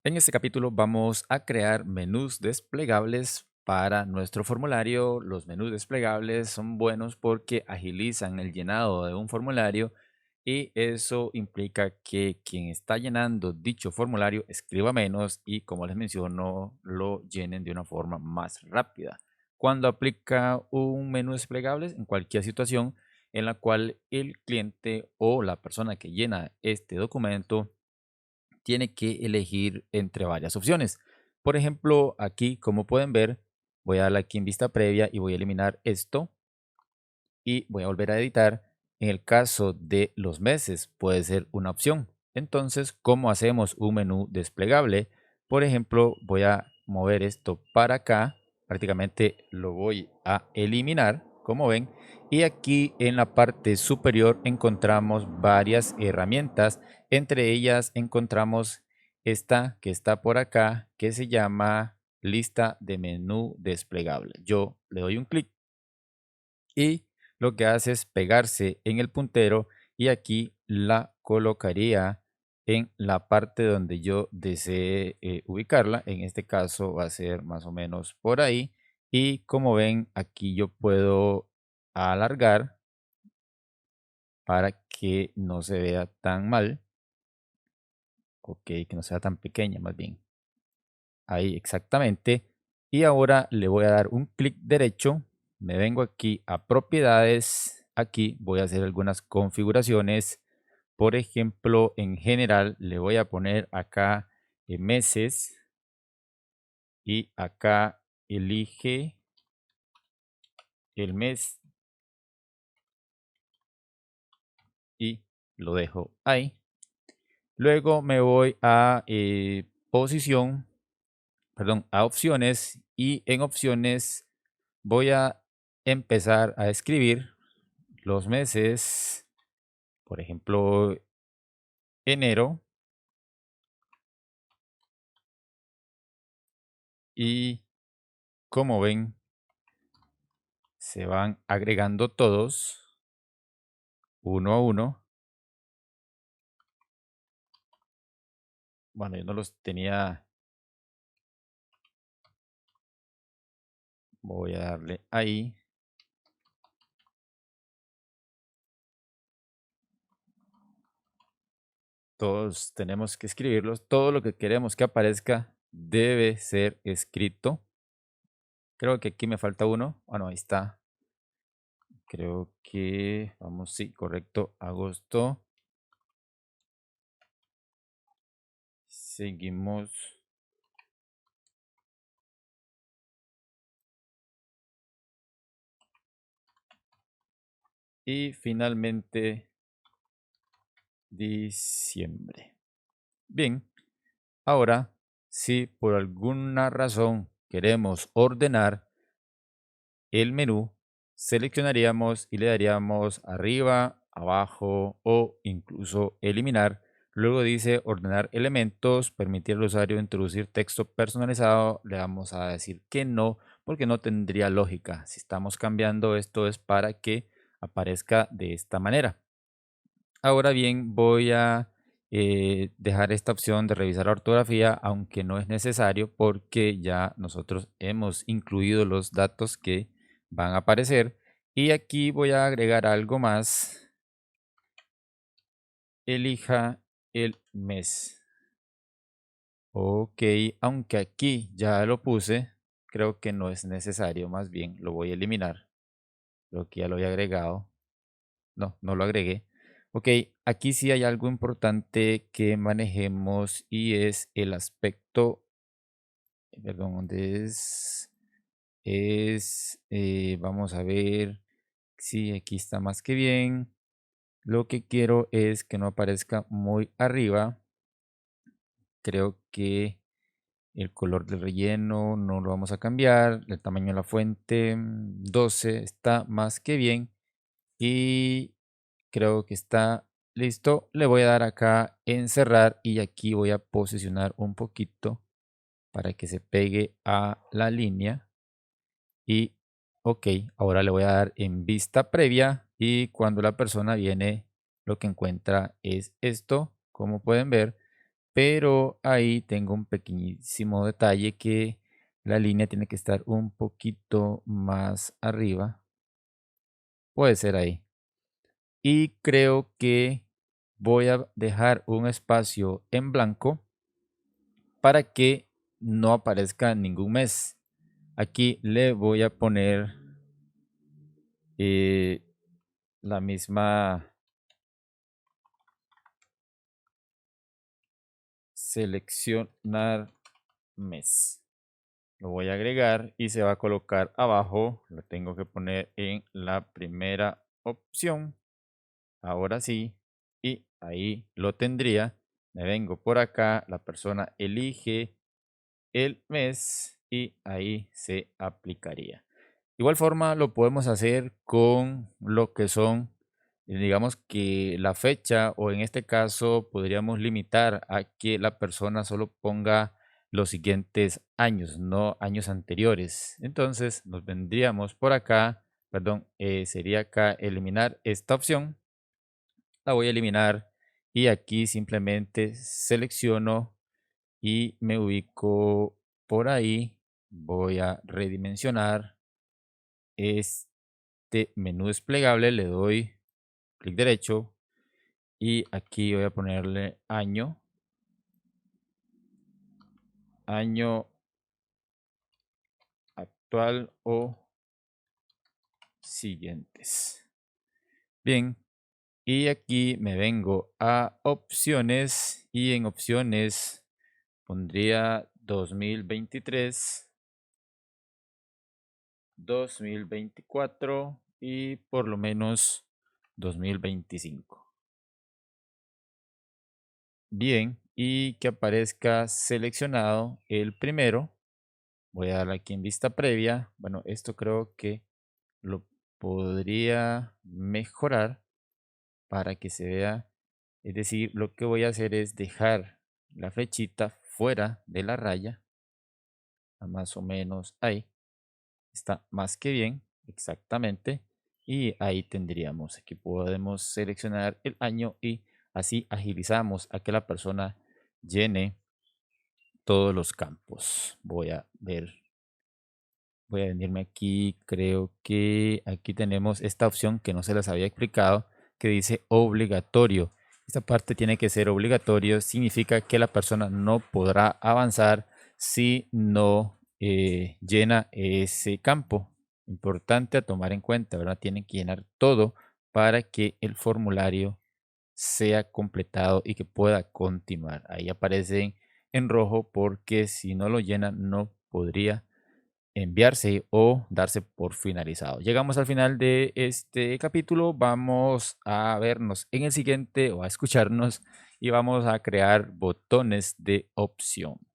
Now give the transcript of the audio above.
En este capítulo vamos a crear menús desplegables para nuestro formulario. Los menús desplegables son buenos porque agilizan el llenado de un formulario y eso implica que quien está llenando dicho formulario escriba menos y, como les menciono, lo llenen de una forma más rápida. Cuando aplica un menú desplegable en cualquier situación en la cual el cliente o la persona que llena este documento tiene que elegir entre varias opciones. Por ejemplo, aquí, como pueden ver, voy a darle aquí en vista previa y voy a eliminar esto y voy a volver a editar. En el caso de los meses puede ser una opción. Entonces, ¿cómo hacemos un menú desplegable? Por ejemplo, voy a mover esto para acá. Prácticamente lo voy a eliminar, como ven. Y aquí en la parte superior encontramos varias herramientas. Entre ellas encontramos esta que está por acá, que se llama lista de menú desplegable. Yo le doy un clic y lo que hace es pegarse en el puntero y aquí la colocaría en la parte donde yo desee ubicarla. En este caso va a ser más o menos por ahí. Y como ven, aquí yo puedo alargar para que no se vea tan mal. Ok, que no sea tan pequeña más bien. Ahí exactamente. Y ahora le voy a dar un clic derecho. Me vengo aquí a propiedades. Aquí voy a hacer algunas configuraciones. Por ejemplo, en general le voy a poner acá meses y acá elige el mes y lo dejo ahí. Luego me voy a posición, perdón, a opciones y en opciones voy a empezar a escribir los meses, por ejemplo, enero y como ven, se van agregando todos uno a uno. Bueno, yo no los tenía, voy a darle ahí. Todos tenemos que escribirlos. Todo lo que queremos que aparezca debe ser escrito. Creo que aquí me falta uno. Bueno, ahí está. Creo que, vamos, sí, correcto. Agosto. Seguimos. Y finalmente, diciembre. Bien, ahora, si por alguna razón queremos ordenar el menú, seleccionaríamos y le daríamos arriba, abajo o incluso eliminar. Luego dice ordenar elementos, permitir al usuario introducir texto personalizado. Le vamos a decir que no, porque no tendría lógica. Si estamos cambiando esto es para que aparezca de esta manera. Ahora bien, voy a dejar esta opción de revisar la ortografía, aunque no es necesario porque ya nosotros hemos incluido los datos que van a aparecer. Y aquí voy a agregar algo más. Elija el mes. Ok, aunque aquí ya lo puse, creo que no es necesario, más bien lo voy a eliminar. Creo que ya lo había agregado. No, no lo agregué. Ok, aquí sí hay algo importante que manejemos y es el aspecto, perdón, ¿dónde es? Vamos a ver, sí, aquí está más que bien. Lo que quiero es que no aparezca muy arriba. Creo que el color del relleno no lo vamos a cambiar. El tamaño de la fuente, 12, está más que bien. Y creo que está listo. Le voy a dar acá en cerrar y aquí voy a posicionar un poquito para que se pegue a la línea. Y ok, ahora le voy a dar en vista previa y cuando la persona viene lo que encuentra es esto, como pueden ver. pero ahí tengo un pequeñísimo detalle que la línea tiene que estar un poquito más arriba. Puede ser ahí. Y creo que voy a dejar un espacio en blanco para que no aparezca ningún mes. Aquí le voy a poner eh, la misma seleccionar mes. Lo voy a agregar y se va a colocar abajo. Lo tengo que poner en la primera opción. Ahora sí. Y ahí lo tendría. Me vengo por acá. La persona elige el mes y ahí se aplicaría. Igual forma lo podemos hacer con lo que son, digamos que la fecha, o en este caso podríamos limitar a que la persona solo ponga los siguientes años, no años anteriores. Entonces nos vendríamos por acá, perdón, sería acá eliminar esta opción. La voy a eliminar y aquí simplemente selecciono y me ubico por ahí. Voy a redimensionar este menú desplegable, le doy clic derecho y aquí voy a ponerle año actual o siguientes. Bien, y aquí me vengo a opciones y en opciones pondría 2023, 2024 y por lo menos 2025. Bien, y que aparezca seleccionado el primero. Voy a darle aquí en vista previa. Bueno, esto creo que lo podría mejorar para que se vea. Es decir, lo que voy a hacer es dejar la flechita fuera de la raya, más o menos ahí. Está más que bien, exactamente. Y ahí tendríamos, aquí podemos seleccionar el año y así agilizamos a que la persona llene todos los campos. Voy a ver, voy a venirme aquí, creo que aquí tenemos esta opción que no se las había explicado, que dice obligatorio. Esta parte tiene que ser obligatorio, significa que la persona no podrá avanzar si no llena ese campo. Importante a tomar en cuenta, ¿verdad? Tienen que llenar todo para que el formulario sea completado y que pueda continuar. Ahí aparece en rojo porque si no lo llena no podría enviarse o darse por finalizado. Llegamos al final de este capítulo. Vamos a vernos en el siguiente o a escucharnos y vamos a crear botones de opción.